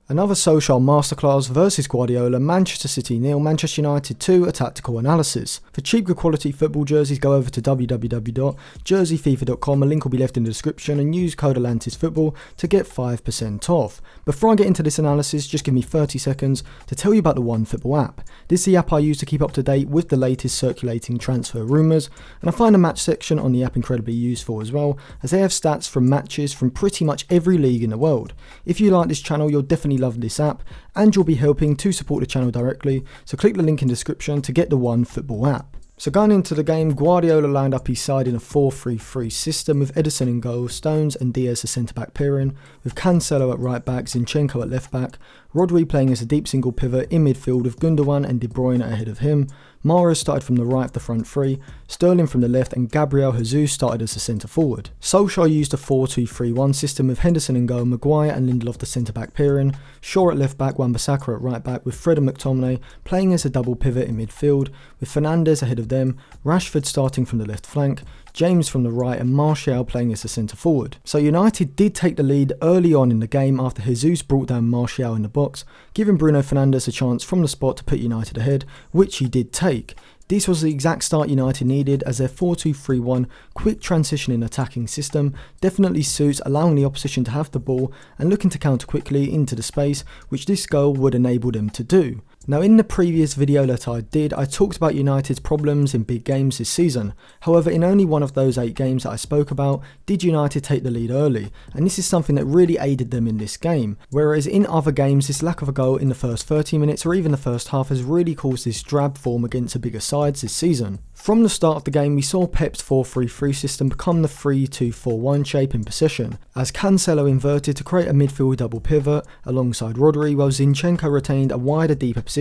Another Solskjaer Masterclass versus Guardiola, Manchester City 0, Manchester United 2, a tactical analysis. For cheap good quality football jerseys, go over to www.jerseyfifa.com, a link will be left in the description, and use code atlantisfootball to get 5% off. Before I get into this analysis, just give me 30 seconds to tell you about the OneFootball app. This is the app I use to keep up to date with the latest circulating transfer rumours, and I find the match section on the app incredibly useful as well, as they have stats from matches from pretty much every league in the world. If you like this channel, you'll definitely love this app, and you'll be helping to support the channel directly, so click the link in the description to get the OneFootball app. So going into the game, Guardiola lined up his side in a 4-3-3 system with Ederson in goal, Stones and Diaz as centre-back pairing, with Cancelo at right-back, Zinchenko at left-back, Rodri playing as a deep single pivot in midfield with Gundogan and De Bruyne ahead of him. Mahrez started from the right of the front three, Sterling from the left, and Gabriel Jesus started as a centre-forward. Solskjaer used a 4-2-3-1 system with Henderson in goal, Maguire and Lindelof the centre-back pairing, Shaw at left-back, Wan-Bissaka at right-back, with Fred and McTominay playing as a double pivot in midfield, with Fernandes ahead of them, Rashford starting from the left flank, James from the right, and Martial playing as a centre-forward. So United did take the lead early on in the game after Jesus brought down Martial in the box, giving Bruno Fernandes a chance from the spot to put United ahead, which he did take. This was the exact start United needed, as their 4-2-3-1 quick transitioning attacking system definitely suits allowing the opposition to have the ball and looking to counter quickly into the space, which this goal would enable them to do. Now, in the previous video that I did, I talked about United's problems in big games this season. However, in only one of those 8 games that I spoke about, did United take the lead early, and this is something that really aided them in this game. Whereas in other games, this lack of a goal in the first 30 minutes or even the first half has really caused this drab form against the bigger sides this season. From the start of the game, we saw Pep's 4-3-3 system become the 3-2-4-1 shape in possession, as Cancelo inverted to create a midfield double pivot alongside Rodri, while Zinchenko retained a wider, deeper position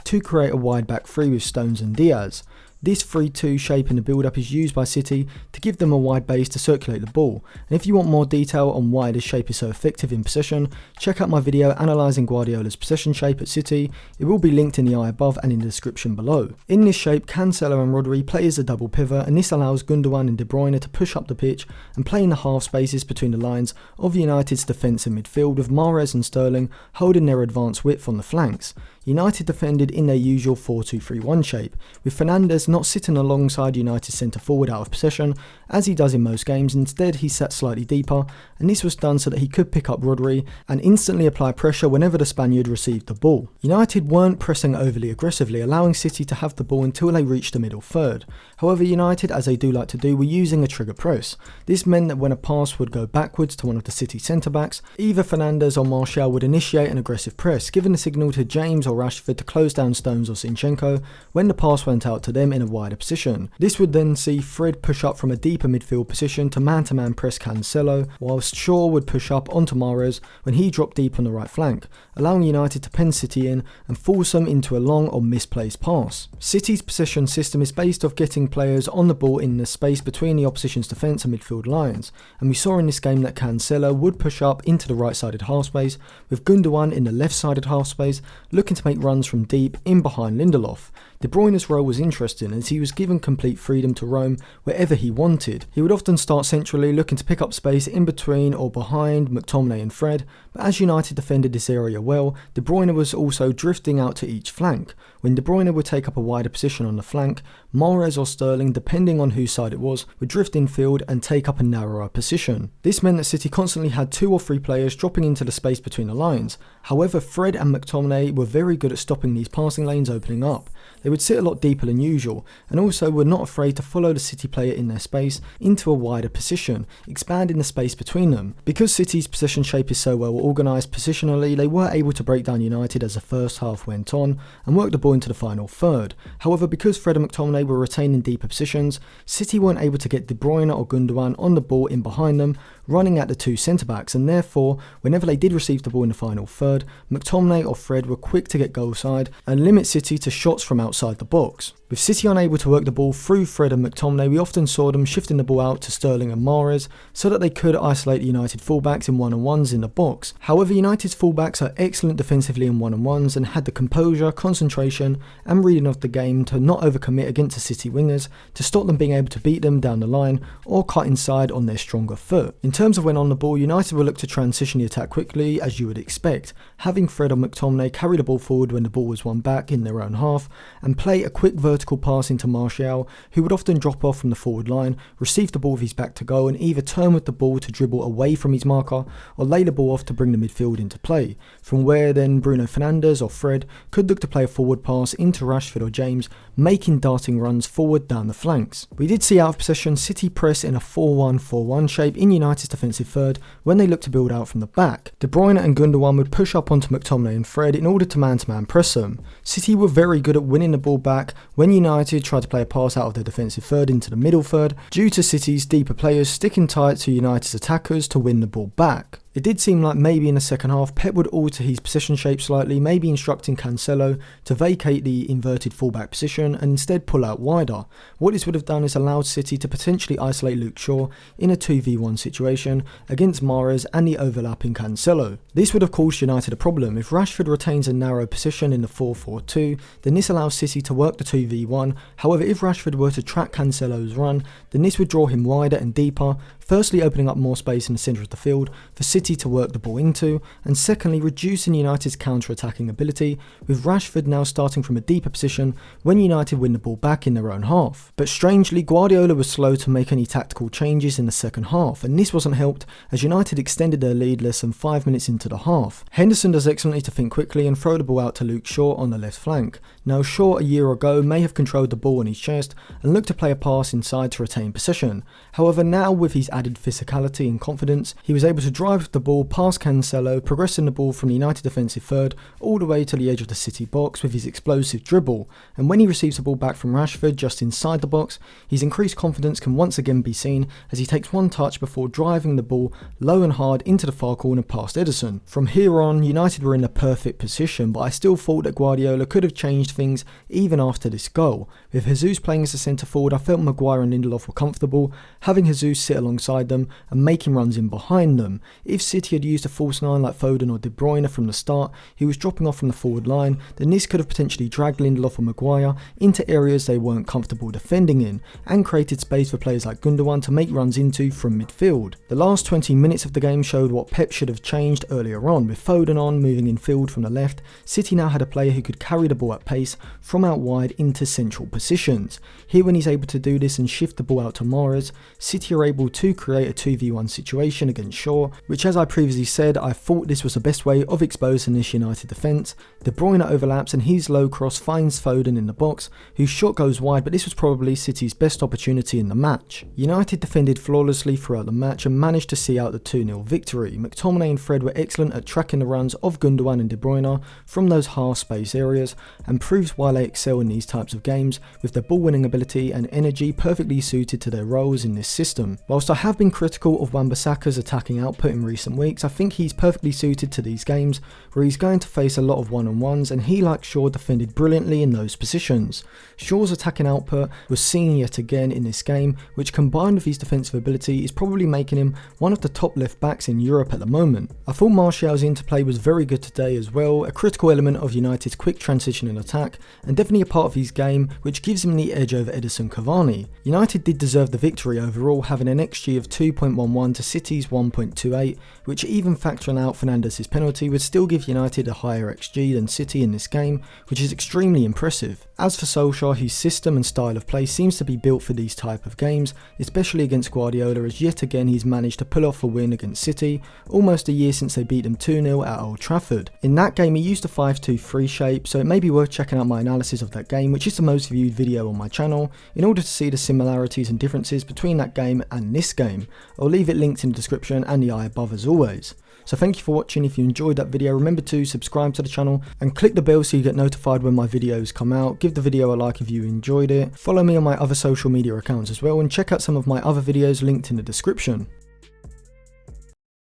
to create a wide back three with Stones and Diaz. This 3-2 shape in the build-up is used by City to give them a wide base to circulate the ball, and if you want more detail on why this shape is so effective in possession, check out my video analysing Guardiola's possession shape at City. It will be linked in the eye above and in the description below. In this shape, Cancelo and Rodri play as a double pivot, and this allows Gundogan and De Bruyne to push up the pitch and play in the half spaces between the lines of United's defence and midfield, with Mahrez and Sterling holding their advanced width on the flanks. United defended in their usual 4-2-3-1 shape, with Fernandes not sitting alongside United's centre-forward out of possession, as he does in most games. Instead, he sat slightly deeper, and this was done so that he could pick up Rodri and instantly apply pressure whenever the Spaniard received the ball. United weren't pressing overly aggressively, allowing City to have the ball until they reached the middle third. However, United, as they do like to do, were using a trigger press. This meant that when a pass would go backwards to one of the City centre-backs, either Fernandes or Martial would initiate an aggressive press, giving the signal to James or Rashford to close down Stones or Zinchenko when the pass went out to them in a wider position. This would then see Fred push up from a deeper midfield position to man-to-man press Cancelo, whilst Shaw would push up onto Mahrez when he dropped deep on the right flank, allowing United to pen City in and force them into a long or misplaced pass. City's possession system is based off getting players on the ball in the space between the opposition's defence and midfield lines, and we saw in this game that Cancelo would push up into the right-sided half space, with Gundogan in the left-sided half space looking to make runs from deep in behind Lindelof. De Bruyne's role was interesting, as he was given complete freedom to roam wherever he wanted. He would often start centrally, looking to pick up space in between or behind McTominay and Fred, but as United defended this area well, De Bruyne was also drifting out to each flank. When De Bruyne would take up a wider position on the flank, Mahrez or Sterling, depending on whose side it was, would drift infield and take up a narrower position. This meant that City constantly had 2 or 3 players dropping into the space between the lines. However, Fred and McTominay were very good at stopping these passing lanes opening up. They would sit a lot deeper than usual, and also were not afraid to follow the City player in their space into a wider position, expanding the space between them. Because City's possession shape is so well organised positionally, they were able to break down United as the first half went on and work the ball into the final third. However, because Fred and McTominay were retaining deeper positions, City weren't able to get De Bruyne or Gundogan on the ball in behind them, running at the 2 centre-backs, and therefore, whenever they did receive the ball in the final third, McTominay or Fred were quick to get goal side and limit City to shots from outside the box. With City unable to work the ball through Fred and McTominay, we often saw them shifting the ball out to Sterling and Mahrez so that they could isolate the United fullbacks in one-on-ones in the box. However, United's fullbacks are excellent defensively in one-on-ones and had the composure, concentration and reading of the game to not overcommit against the City wingers to stop them being able to beat them down the line or cut inside on their stronger foot. In terms of when on the ball, United will look to transition the attack quickly, as you would expect, having Fred or McTominay carry the ball forward when the ball was won back in their own half, and play a quick vertical pass into Martial, who would often drop off from the forward line, receive the ball with his back to goal, and either turn with the ball to dribble away from his marker, or lay the ball off to bring the midfield into play, from where then Bruno Fernandes or Fred could look to play a forward pass into Rashford or James, making darting runs forward down the flanks. We did see out of possession City press in a 4-1-4-1 shape in United's defensive third when they looked to build out from the back. De Bruyne and Gundogan would push up onto McTominay and Fred in order to man-to-man press them. City were very good at winning the ball back when United tried to play a pass out of their defensive third into the middle third, due to City's deeper players sticking tight to United's attackers to win the ball back. It did seem like maybe in the second half Pep would alter his position shape slightly, maybe instructing Cancelo to vacate the inverted fullback position and instead pull out wider. What this would have done is allowed City to potentially isolate Luke Shaw in a 2v1 situation against Mahrez and the overlapping Cancelo. This would have caused United a problem. If Rashford retains a narrow position in the 4-4-2, then this allows City to work the 2v1. However, if Rashford were to track Cancelo's run, then this would draw him wider and deeper, firstly opening up more space in the centre of the field for City to work the ball into, and secondly reducing United's counter-attacking ability, with Rashford now starting from a deeper position when United win the ball back in their own half. But strangely, Guardiola was slow to make any tactical changes in the second half, and this wasn't helped as United extended their lead less than 5 minutes into the half. Henderson does excellently to think quickly and throw the ball out to Luke Shaw on the left flank. Now Shaw a year ago may have controlled the ball on his chest and looked to play a pass inside to retain possession. However, now with his added physicality and confidence, he was able to drive the ball past Cancelo, progressing the ball from the United defensive third all the way to the edge of the City box with his explosive dribble. And when he receives the ball back from Rashford just inside the box, his increased confidence can once again be seen as he takes one touch before driving the ball low and hard into the far corner past Ederson. From here on, United were in a perfect position, but I still thought that Guardiola could have changed things even after this goal. With Jesus playing as a centre forward, I felt Maguire and Lindelof were comfortable, having Jesus sit alongside them and making runs in behind them. If City had used a false nine like Foden or De Bruyne from the start, who was dropping off from the forward line, then this could have potentially dragged Lindelof or Maguire into areas they weren't comfortable defending in, and created space for players like Gundogan to make runs into from midfield. The last 20 minutes of the game showed what Pep should have changed earlier on. With Foden on moving in field from the left, City now had a player who could carry the ball at pace from out wide into central positions. Here, when he's able to do this and shift the ball out to Mahrez, City are able to create a 2v1 situation against Shaw, which, as I previously said, I thought this was the best way of exposing this United defence. De Bruyne overlaps and his low cross finds Foden in the box, whose shot goes wide, but this was probably City's best opportunity in the match. United defended flawlessly throughout the match and managed to see out the 2-0 victory. McTominay and Fred were excellent at tracking the runs of Gundogan and De Bruyne from those half space areas, and proves why they excel in these types of games, with their ball winning ability and energy perfectly suited to their roles in this system. Whilst I have been critical of Wan-Bissaka's attacking output in recent weeks, I think he's perfectly suited to these games where he's going to face a lot of one-on-ones, and he, like Shaw, defended brilliantly in those positions. Shaw's attacking output was seen yet again in this game, which combined with his defensive ability is probably making him one of the top left backs in Europe at the moment. I thought Martial's interplay was very good today as well, a critical element of United's quick transition in attack, and definitely a part of his game which gives him the edge over Edison Cavani. United did deserve the victory overall, having an XG of 2.11 to City's 1.28, which even factoring out Fernandes' penalty would still give United a higher XG than City in this game, which is extremely impressive. As for Solskjaer, his system and style of play seems to be built for these type of games, especially against Guardiola, as yet again he's managed to pull off a win against City, almost a year since they beat them 2-0 at Old Trafford. In that game he used a 5-2-3 shape, so it may be worth checking out my analysis of that game, which is the most viewed video on my channel, in order to see the similarities and differences between that game and this game. I'll leave it linked in the description and the eye above as always. So thank you for watching. If you enjoyed that video, remember to subscribe to the channel and click the bell so you get notified when my videos come out. Give the video a like if you enjoyed it. Follow me on my other social media accounts as well, and check out some of my other videos linked in the description.